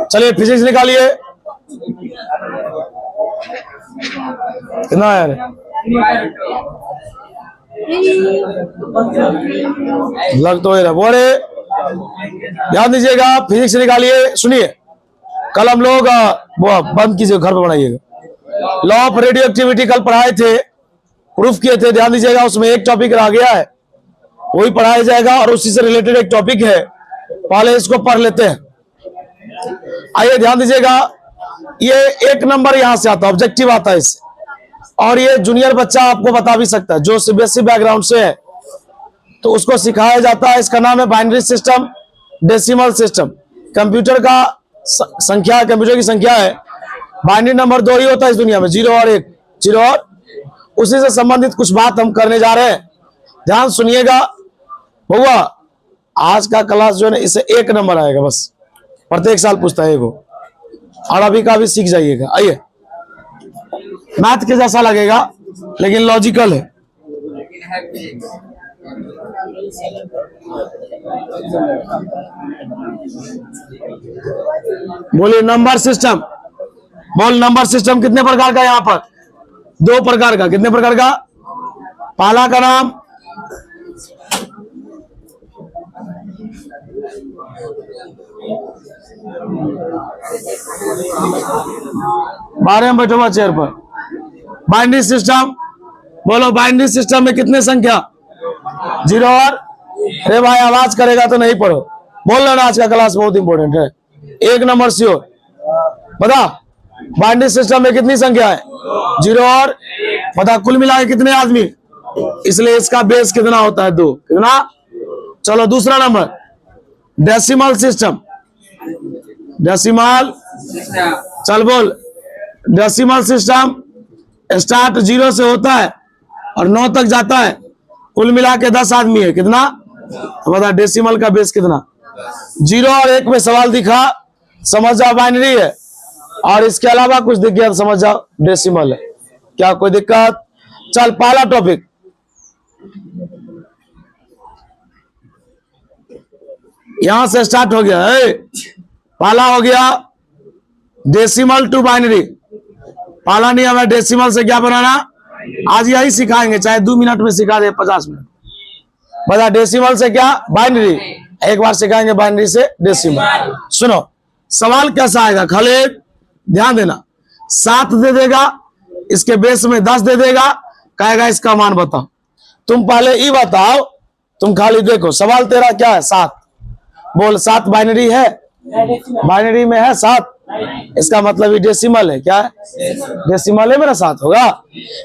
चलिए फिजिक्स निकालिए। कितना यार? लग तो रहा बोरे। ध्यान दीजिएगा, फिजिक्स निकालिए। सुनिए, कल हम लोग वो बंद कीजिए, घर पे बनाइएगा। लॉ ऑफ रेडियो एक्टिविटी कल पढ़ाए थे, प्रूफ किए थे। ध्यान दीजिएगा, उसमें एक टॉपिक रह गया है, वही पढ़ाया जाएगा और उसी से रिलेटेड एक टॉपिक है। पहले इसको पढ़ लेते हैं। आइए ध्यान दीजिएगा, ये एक नंबर यहां से आता है, ऑब्जेक्टिव आता है इससे। और ये जूनियर बच्चा आपको बता भी सकता है जो सीबीएसई बैकग्राउंड से है, तो उसको सिखाया जाता है। इसका नाम है binary system, decimal system. Computer का संख्या, कंप्यूटर की संख्या है, बाइनरी नंबर 2 ही होता है इस दुनिया में, 0 और 1, 0 और। उसी से संबंधित कुछ बात हम करने जा रहे हैं, ध्यान सुनिएगा। बउआ, आज का क्लास जो है ना, इससे 1 नंबर आएगा बस, प्रत्येक साल पूछता है वो। अरबी का भी सीख जाइएगा। आइए, मैथ के जैसा लगेगा लेकिन लॉजिकल है। बोलिए नंबर सिस्टम। बोल, नंबर सिस्टम कितने प्रकार का? यहाँ पर 2 प्रकार का। कितने प्रकार का? पहला का नाम बारह में बैठो चेयर पर। Binary system. बोलो, बाइनरी सिस्टम में कितने संख्या? 0 और। अरे भाई, आवाज करेगा तो नहीं पढ़ो। बोल रहे ना, आज का क्लास बहुत इंपॉर्टेंट है, 1 नंबर श्योर। बता, बाइनरी सिस्टम में कितनी संख्या है? 0 और। बता, कुल मिला के कितने आदमी? इसलिए इसका बेस कितना होता है? 2। कितना? चलो दूसरा नंबर, डेसिमल सिस्टम। डेसिमल, चल बोल। डेसिमल सिस्टम स्टार्ट 0 से होता है और 9 तक जाता है, कुल मिला के 10 आदमी है। कितना? बता, डेसिमल का बेस कितना? 0 और 1 में सवाल दिखा, समझ जाओ बाइनरी है, और इसके अलावा कुछ दिख गया तो समझ जाओ डेसिमल है। क्या कोई दिक्कत? चल, पहला टॉपिक, यहां से स्टार्ट हो गया है। पहला हो गया डेसिमल टू बाइनरी। पहला नहीं हमें डेसिमल से क्या बनाना, आज यही सिखाएंगे, चाहे 2 मिनट में सिखा दे, 50 मिनट। बता, डेसिमल से क्या? बाइनरी। एक बार सिखाएंगे बाइनरी से डेसिमल। सुनो, सवाल कैसा आएगा, खाली ध्यान देना। 7 दे देगा, इसके बेस में 10 दे देगा, कहेगा इसका मान बताओ। तुम पहले ये बताओ, तुम खाली देखो, सवाल तेरा क्या है? 7। बोल, 7 बाइनरी है? बाइनरी में है 7, इसका मतलब ये डेसिमल है। क्या है? डेसिमल है, मेरा 7 होगा।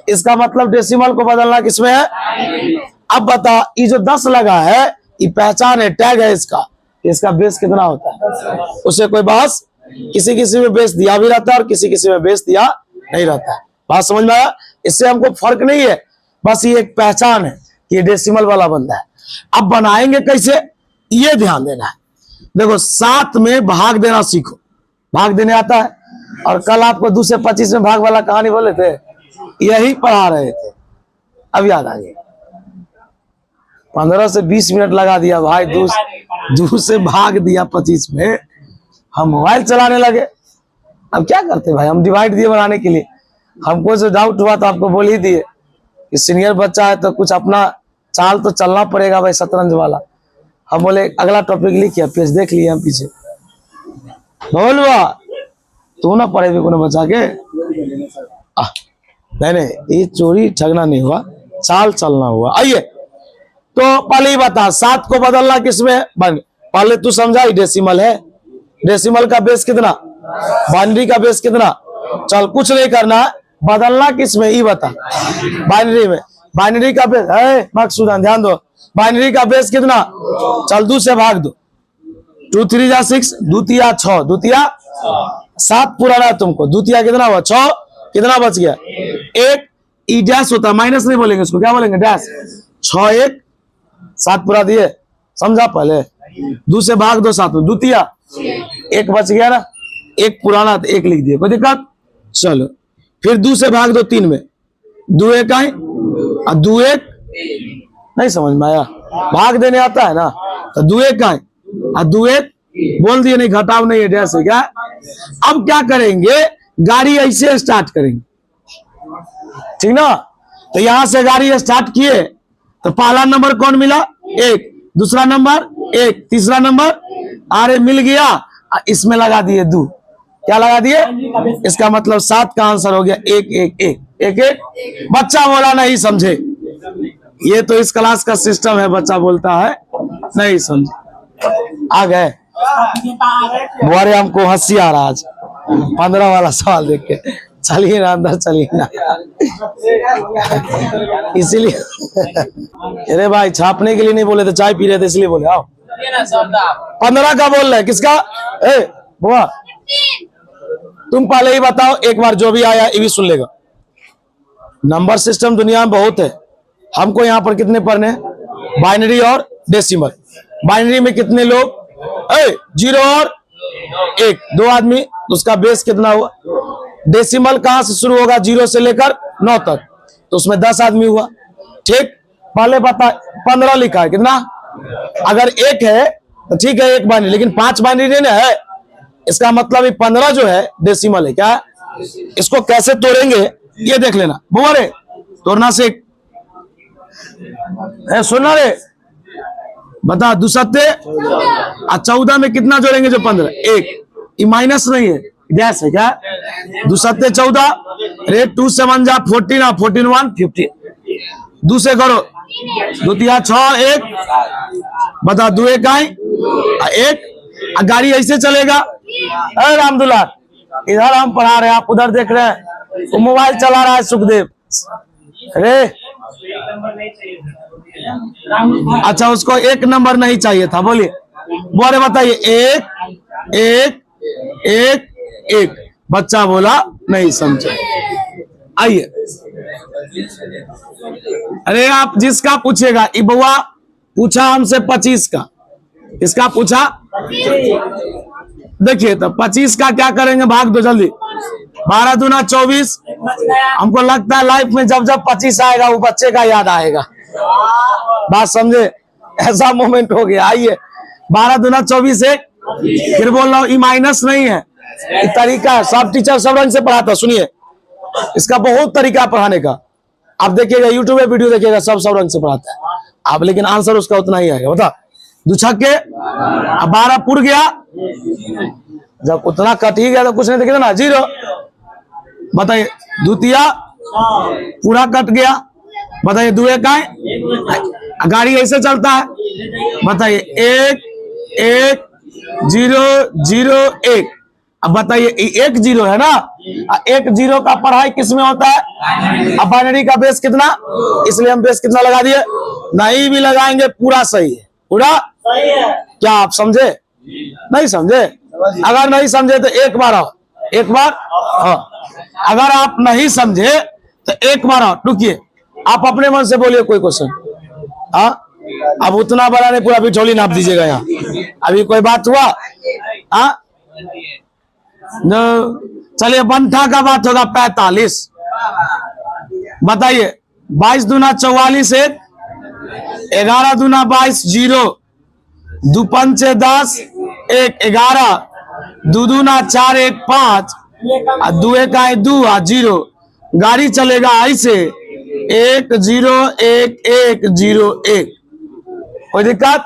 इसका मतलब डेसिमल को बदलना किसमें है? अब बता, ये जो 10 लगा है, ये पहचान है, टैग है इसका, इसका बेस कितना होता है? उसे कोई बहस, किसी किसी में बेस दिया भी रहता है और किसी किसी में बेस दिया नहीं रहता है। बात समझ में आया? इससे हमको फर्क नहीं है, बस ये एक पहचान है कि ये डेसिमल वाला बंदा है। अब बनाएंगे कैसे, ये ध्यान देना है। देखो, 7 में भाग देना सीखो। भाग देने आता है? और कल आपको 2 से 25 में भाग वाला कहानी बोले थे, यही पढ़ा रहे थे, अब याद आ गया। 15 से 20 मिनट लगा दिया भाई, 2 से भाग दिया 25 में, हम मोबाइल चलाने लगे। अब क्या करते भाई, हम डिवाइड दिए बनाने के लिए। हमको जो डाउट हुआ तो आपको बोल ही दिए कि सीनियर बच्चा है तो कुछ अपना चाल तो चलना पड़ेगा भाई, शतरंज वाला। हम बोले अगला टॉपिक लिखिए, पेज देख लिए हम पीछे। बोलवा तू ना पढ़े भी को बचा के। नहीं, ये चोरी ठगना नहीं हुआ, चाल चलना हुआ। आइए, तो पहले ही बता, 7 को बदलना किसमें? पहले तू समझा, डेसिमल है। डेसिमल का बेस कितना? बाइनरी का बेस कितना? चल, कुछ नहीं करना, बदलना किसमें ये बता। बाइनरी में। बाइनरी का बेस है, मकसूदन ध्यान दो, बाइनरी का बेस कितना? चल, 2 से भाग दो, 2 3 जा 6, 2 तिया 6, 2 तिया 7 पुराना है तुमको। 2 तिया कितना हुआ? 6। कितना बच गया? 1। ई डैश होता है, माइनस नहीं बोलेंगे उसको, क्या बोलेंगे? डैश। 6 1 7 पूरा दिए, समझा? पहले 2 से भाग दो 7 में, 2 तिया 1 बच गया ना, 1 पुराना तो 1 लिख दिए, कोई दिक्कत? चलो, फिर 2 से भाग दो 3 में, 2 1 आए और 2 1 नहीं समझ में आया? भाग देने आता है ना, तो 2 1 आए और दो एक बोल दिए, नहीं घटाव नहीं है, डैश है क्या। अब क्या करेंगे, गाड़ी ऐसे स्टार्ट करेंगे, ठीक ना। तो यहां से गाड़ी स्टार्ट किए तो पहला नंबर कौन मिला, 1, दूसरा नंबर 1, तीसरा नंबर, अरे मिल गया, इसमें लगा दिए 2, क्या लगा दिए, इसका मतलब 7 का आंसर हो गया 1 1 1 1 1। बच्चा बोला नहीं समझे, ये तो इस क्लास का सिस्टम है, बच्चा बोलता है नहीं समझे। आ गए बुआरे, हमको हंसी आ रहा आज 15 वाला सवाल देख के। चलिए ना अंदर, चलिए ना इसीलिए अरे भाई छापने के लिए नहीं बोले थे, चाय पी रहे थे इसलिए बोले। आओ 15 का बोल रहे किसका, ए बुआ तुम पहले ही बताओ एक बार, जो भी आया ये भी सुन लेगा। नंबर सिस्टम दुनिया में बहुत है, हमको यहाँ पर कितने पढ़ने, बाइनरी और डेसिमल। बाइनरी में कितने लोग, 0 और 1, 2 आदमी, तो उसका बेस कितना हुआ। डेसिमल कहां से शुरू होगा, 0 से लेकर 9 तक, तो उसमें 10 आदमी हुआ, ठीक। पहले बता 15 लिखा है कितना, अगर 1 है तो ठीक है 1 बाइनरी, लेकिन 5 बाइनरी नहीं है, इसका मतलब ये 15 जो है डेसिमल है क्या। इसको कैसे तोड़ेंगे ये देख लेना, बुआ रे तोड़ना से सुनना रे, बता 2 सत्ते 14 में कितना जोड़ेंगे, जो 15, 1, ये माइनस नहीं है, डैश है क्या। 2 सत्ते 14, रे 2 से 1 जा 14, 14 1 15, 2 से करो 2 3 6 1, बता 2 1 1, गाड़ी ऐसे चलेगा। अरे रामदुल्ला इधर हम पढ़ा रहे हैं, आप उधर देख रहे हैं, वो मोबाइल चला रहा है सुखदेव। अरे अच्छा उसको 1 नंबर नहीं चाहिए था, बोलिए बोले बताइए 1 1 1 1। बच्चा बोला नहीं समझे। आइए, अरे आप जिसका पूछेगा, ये बउआ पूछा हमसे 25 का, इसका पूछा, देखिए तो 25 का क्या करेंगे, भाग दो जल्दी, 12 दूना 24। हमको लगता है लाइफ में जब जब 25 आएगा वो बच्चे का याद आएगा, बात समझे, ऐसा मोमेंट हो गया। आइए 12 दूना 24 1, फिर बोल रहा हूँ ये माइनस नहीं है, ये तरीका है, सब टीचर सब रंग से पढ़ाता, सुनिए इसका बहुत तरीका पढ़ाने का। आप देखिएगा यूट्यूब पे वीडियो देखिएगा, सब रंग से पढ़ाता है आप, लेकिन आंसर उसका उतना ही आएगा। बता 2 छक्के, अब 12 पुर गया, जब उतना कट ही गया तो कुछ नहीं देखेगा ना, 0। बताइए द्वितीया पूरा कट गया, बताइए 2 1 गाड़ी ऐसे चलता है, बताइए 1 1 0 0 1। अब बताइए 1 0 है ना, 1 0 का पढ़ाई किस में होता है, अब बाइनरी का बेस कितना, इसलिए हम बेस कितना लगा दिए, नहीं भी लगाएंगे पूरा सही है, पूरा सही है। क्या आप समझे, नहीं समझे, अगर नहीं समझे तो एक बार आओ, एक बार अगर आप नहीं समझे तो एक बार आओ, रुकिए आप अपने मन से बोलिए कोई क्वेश्चन। हाँ अब उतना बड़ा नहीं, पूरा बिठौली नाप दीजिएगा यहाँ, अभी कोई बात हुआ। हाँ चलिए बंठा का बात होगा 45। बताइए 22 दूना 44 1, 11 दूना 22 0, 2 पंचे 10 1 11, 2 दूना 4 1 5, 2 1 2 0। गाड़ी चलेगा ऐसे 1 0 1 1 0 1, कोई दिक्कत,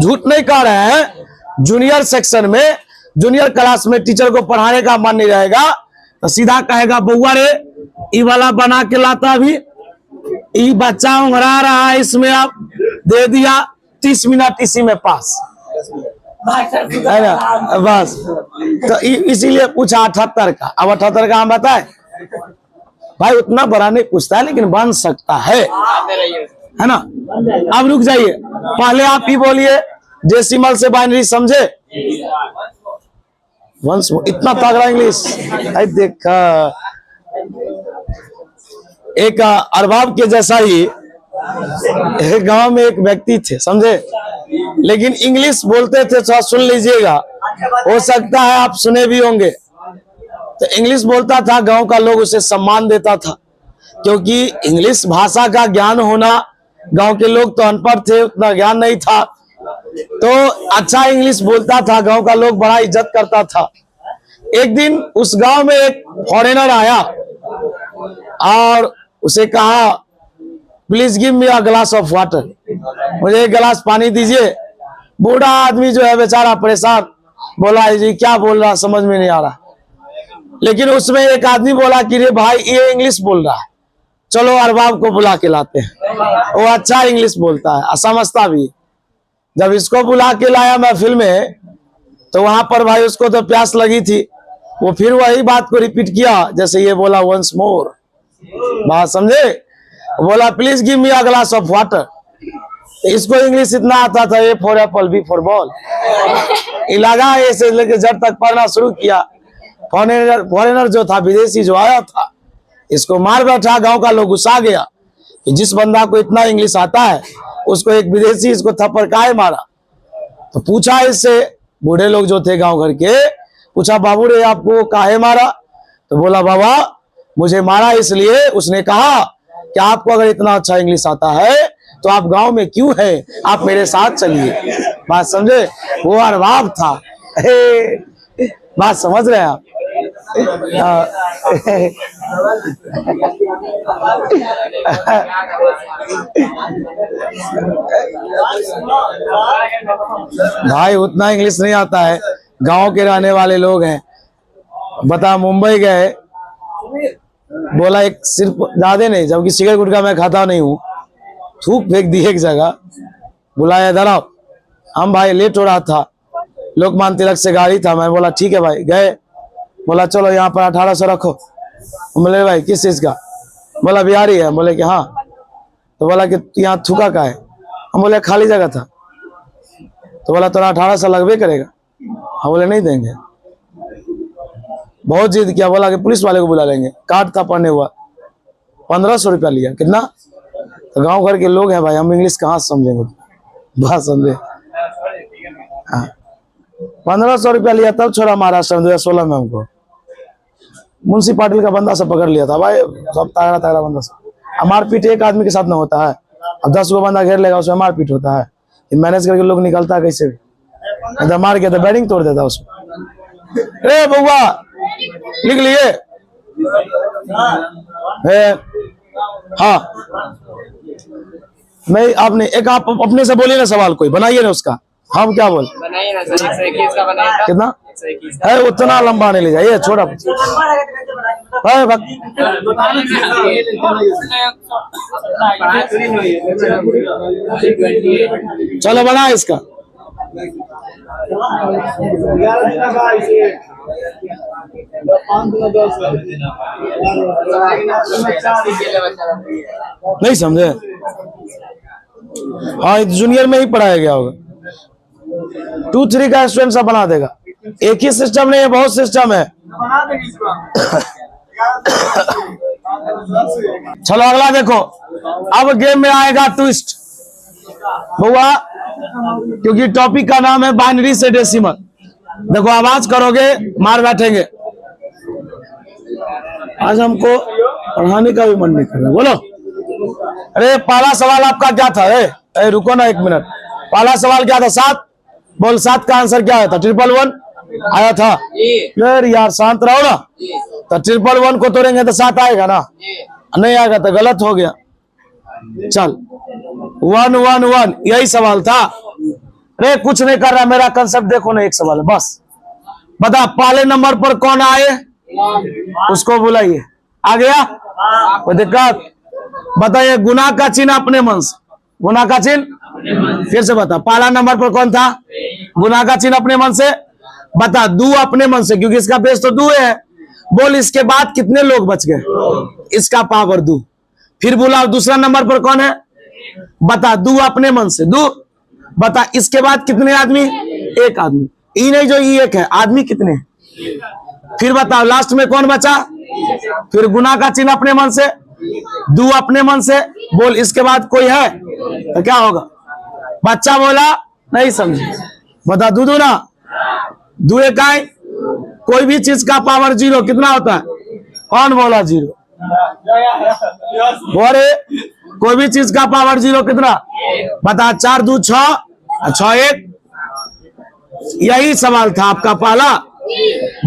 झूठ नहीं कह रहे हैं। जूनियर सेक्शन में, जूनियर क्लास में टीचर को पढ़ाने का मन नहीं रहेगा तो सीधा कहेगा बउआ रे ई वाला बना के लाता, भी ई बच्चा उंगरा रहा है, इसमें आप दे दिया 30 मिनट इसी में पास है ना, बस। तो इसीलिए पूछा 78 का। अब 78 का हम बताए भाई, उतना बड़ा नहीं पूछता है लेकिन बन सकता है ना। अब रुक जाइए, पहले आप ही बोलिए डेसिमल से बाइनरी समझे, वंस इतना तगड़ा इंग्लिश। देखा एक अरबाब के जैसा ही एक गांव में एक व्यक्ति थे, समझे, लेकिन इंग्लिश बोलते थे, थोड़ा सुन लीजिएगा, हो सकता है आप सुने भी होंगे। तो इंग्लिश बोलता था, गांव का लोग उसे सम्मान देता था, क्योंकि इंग्लिश भाषा का ज्ञान होना, गांव के लोग तो अनपढ़ थे, उतना ज्ञान नहीं था, तो अच्छा इंग्लिश बोलता था, गांव का लोग बड़ा इज्जत करता था। एक दिन उस गांव में एक फॉरेनर आया और उसे कहा, please give me a glass of water, मुझे एक गिलास पानी दीजिए। बूढ़ा आदमी जो है बेचारा परेशान, बोला जी क्या बोल रहा समझ में नहीं आ रहा। लेकिन उसमें एक आदमी बोला कि रे भाई ये इंग्लिश बोल रहा है, चलो अरबाब को बुला के लाते हैं, वो अच्छा इंग्लिश बोलता है, समझता भी। जब इसको बुला के लाया महफिल में, तो वहां पर भाई उसको तो प्यास लगी थी, वो फिर वही बात को रिपीट किया जैसे ये बोला, वंस मोर, बात समझे, बोला please give me a glass of water. इसको इंग्लिश इतना आता था, A for apple, B for ball, लगा ऐसे लेके जब तक पढ़ना शुरू किया। फॉरेनर जो था, विदेशी जो आया था, इसको मार बैठा। गांव का लोग गुस्सा गया कि जिस बंदा को इतना इंग्लिश आता है उसको एक विदेशी इसको थप्पड़ काहे मारा। तो पूछा इससे, बूढ़े लोग जो थे गांव घर के, पूछा बाबू रे आपको काहे मारा। तो बोला बाबा मुझे मारा इसलिए, उसने कहा कि आपको अगर इतना अच्छा इंग्लिश आता है तो आप गांव में क्यों है, आप मेरे साथ चलिए। बात समझे, वो अरबाब था। बात समझ रहे हैं आप। भाई उतना इंग्लिश नहीं आता है, गांव के रहने वाले लोग हैं। बता मुंबई गए, बोला एक सिर्फ ज्यादा नहीं, जबकि सिगरेट गुटखा मैं खाता नहीं हूँ, थूक फेंक दी एक जगह, बुलाया इधर आओ। हम भाई लेट हो रहा था, लोकमान्य तिलक से गाड़ी था, मैं बोला ठीक है भाई, गए। बोला चलो यहाँ पर 1800 रखो। बोले भाई किस चीज का, बोला बिहारी है। बोले कि हाँ। तो बोला कि यहाँ थूका का है। हम बोले खाली जगह था। तो बोला तोरा 1800 लगभे करेगा। हम बोले नहीं देंगे। बहुत जिद किया, बोला कि पुलिस वाले को बुला लेंगे। कार्ड था पढ़ने हुआ, 1500 रुपया लिया। कितना? तो गांव घर के लोग हैं भाई, हम इंग्लिश कहाँ समझेंगे, बात समझे। हाँ 1500 रुपया लिया, तब छोड़ा महाराष्ट्र में 2016 में। हमको मुंशी पाटिल का बंदा सब पकड़ लिया था भाई, सब तगड़ा तगड़ा बंदा सब। मारपीट एक आदमी के साथ ना होता है, अब 10 गो बंदा घेर लेगा उसमें मारपीट होता है। मैनेज करके लोग निकलता है कैसे भी, तो मार के तो बैरिंग तोड़ देता उसको। ए बउआ लिख लिए? हाँ नहीं, आपने एक आप अपने से बोलिए ना, सवाल कोई बनाइए ना उसका। हम क्या बोल बनाइए ना सर, 121 का बनाइए। कितना 121 है, उतना लंबा नहीं ले जाइए, छोड़ा चलो बना इसका। नहीं समझे? हाँ जूनियर में ही पढ़ाया गया होगा। 2-3 का स्टूडेंट सब बना देगा, एक ही सिस्टम नहीं है, बहुत सिस्टम है। चलो अगला देखो, अब गेम में आएगा ट्विस्ट बुआ, क्योंकि टॉपिक का नाम है बाइनरी से डेसिमल। देखो आवाज करोगे मार बैठेंगे। आज हमको पढ़ाने का भी मन नहीं कर रहा, बोलो। अरे पहला सवाल आपका क्या था? ए रुको ना 1 मिनट, पहला सवाल क्या था? 7 बोल, 7 का आंसर क्या आया था? 111 आया था यार, शांत रहो ना। तो 111 को तोड़ेंगे तो 7 आएगा ना, नहीं आएगा तो गलत हो गया। चल 111 यही सवाल था। अरे कुछ नहीं कर रहा, मेरा कंसेप्ट देखो ना, एक सवाल है बस। बता पहले नंबर पर कौन आए, उसको बुलाइए। आ गया कोई दिक्कत? बताइए गुना का चिन्ह अपने मन से, गुना का चिन्ह फिर से बता। पहला नंबर पर कौन था? गुना का चिन्ह अपने मन से। बता दू अपने मन से, क्योंकि इसका बेस तो दू है। बोल इसके बाद कितने लोग बच गए? इसका पावर दू। फिर बोला दूसरा नंबर पर कौन है? बता दू अपने मन से, दू। बता इसके बाद कितने आदमी? एक आदमी। ई नहीं जो ई एक है, आदमी कितने? फिर बताओ लास्ट में कौन बचा? फिर गुना का चिन्ह अपने मन से, दू अपने मन से। बोल इसके बाद कोई है तो क्या होगा? बच्चा बोला नहीं समझे, बता दू दू ना, दू एक आए। कोई भी चीज का पावर 0 कितना होता है? कौन बोला 0? बोले कोई भी चीज का पावर 0 कितना? बता 4 2 6 अच्छा, एक यही सवाल था आपका पहला।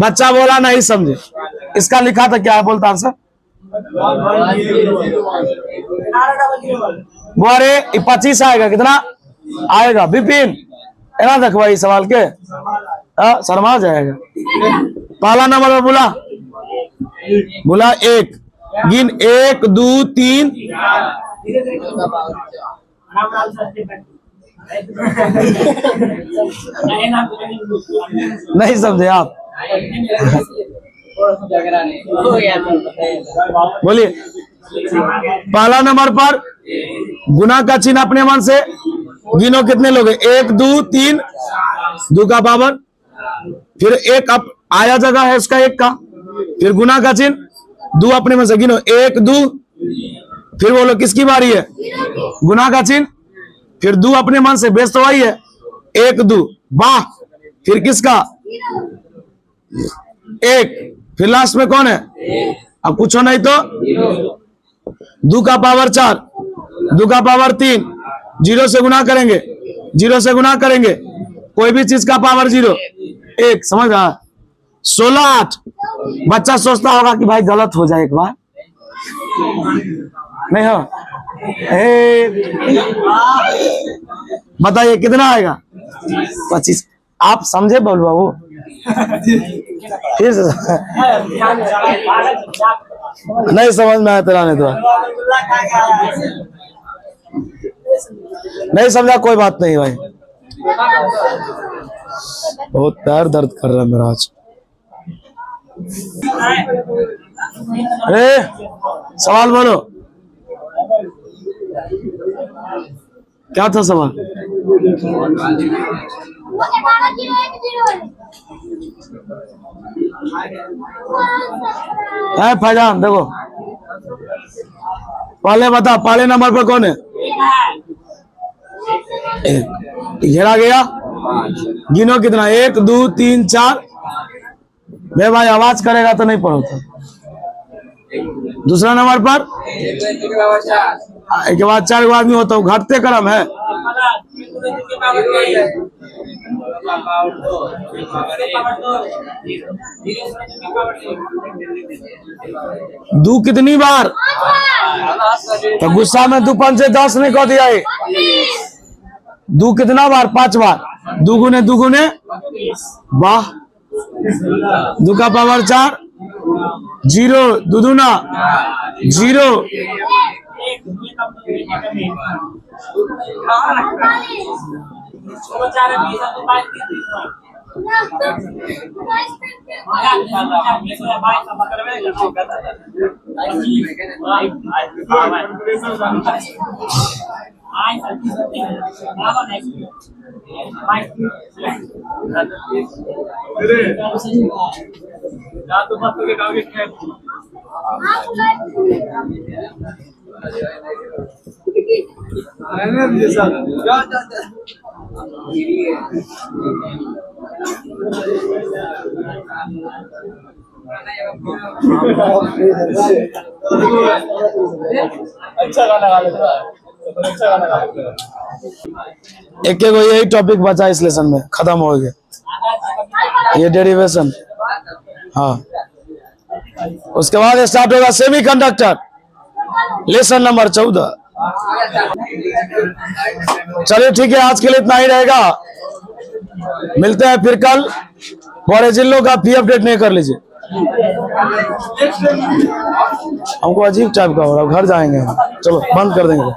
बच्चा बोला नहीं समझे, इसका लिखा था क्या है, बोलता आंसर। वो अरे 25 आएगा, कितना आएगा विपिन, है ना। देखो भाई सवाल के शर्मा जाएगा। पहला नंबर पर बोला एक, गिन 1 2 3। नहीं समझे आप, बोलिए। पहला नंबर पर गुना का चिन्ह अपने मन से गिनो, कितने लोग हैं। 1 2 3, 2 का पावर, फिर एक अप आया जगह है उसका 1 का, फिर गुना का चिन्ह 2 अपने मन से गिनो, 1 2, फिर बोलो किसकी बारी है, गुना का चिन्ह, फिर 2 अपने मन से, बेस तो वही है 1 2, वाह, फिर किसका 1, फिर लास्ट में कौन है, अब पूछो नहीं तो 2 का पावर 4, 2 का पावर 3, 0 से गुना करेंगे, 0 से गुना करेंगे, कोई भी चीज का पावर 0 1, समझ रहा। 16 8। बच्चा सोचता होगा कि भाई गलत हो जाए एक बार, नहीं हो। बताइए कितना आएगा, 25। आप समझे बोल बाबू, फिर से नहीं समझ में आया तेरा, नहीं तो नहीं समझा, कोई बात नहीं भाई। बहुत पैर दर्द कर रहा है मेरा आज। अरे सवाल बोलो, क्या था सवाल। है फैजान, देखो पहले बता, पहले नंबर पर कौन है, घेरा गया, गिनो कितना, 1 2 3 4। मैं भाई आवाज करेगा तो नहीं पढ़ो था। दूसरा नंबर पर 1 के बाद 4 आदमी होता हूँ, घटते क्रम है। दो कितनी बार, तो गुस्सा में 2 5 से 10 नहीं कह दिया है। 2 कितना बार, 5 बार, 2 गुने 2 गुने, वाह, 2 का पावर 4, 0 2 दूना 0, अच्छा गाना गा लेता है, अच्छा गाना गा लेता है। एक यही टॉपिक बचा इस लेसन में, खत्म हो गया ये डेरिवेशन। हाँ, उसके बाद स्टार्ट होगा सेमीकंडक्टर, लेसन नंबर 14। चलिए ठीक है, आज के लिए इतना ही रहेगा। मिलते हैं फिर कल। बड़े जिलों का फी अपडेट नहीं कर लीजिए, हमको अजीब टाइप का हो रहा है, घर जाएंगे। चलो बंद कर देंगे।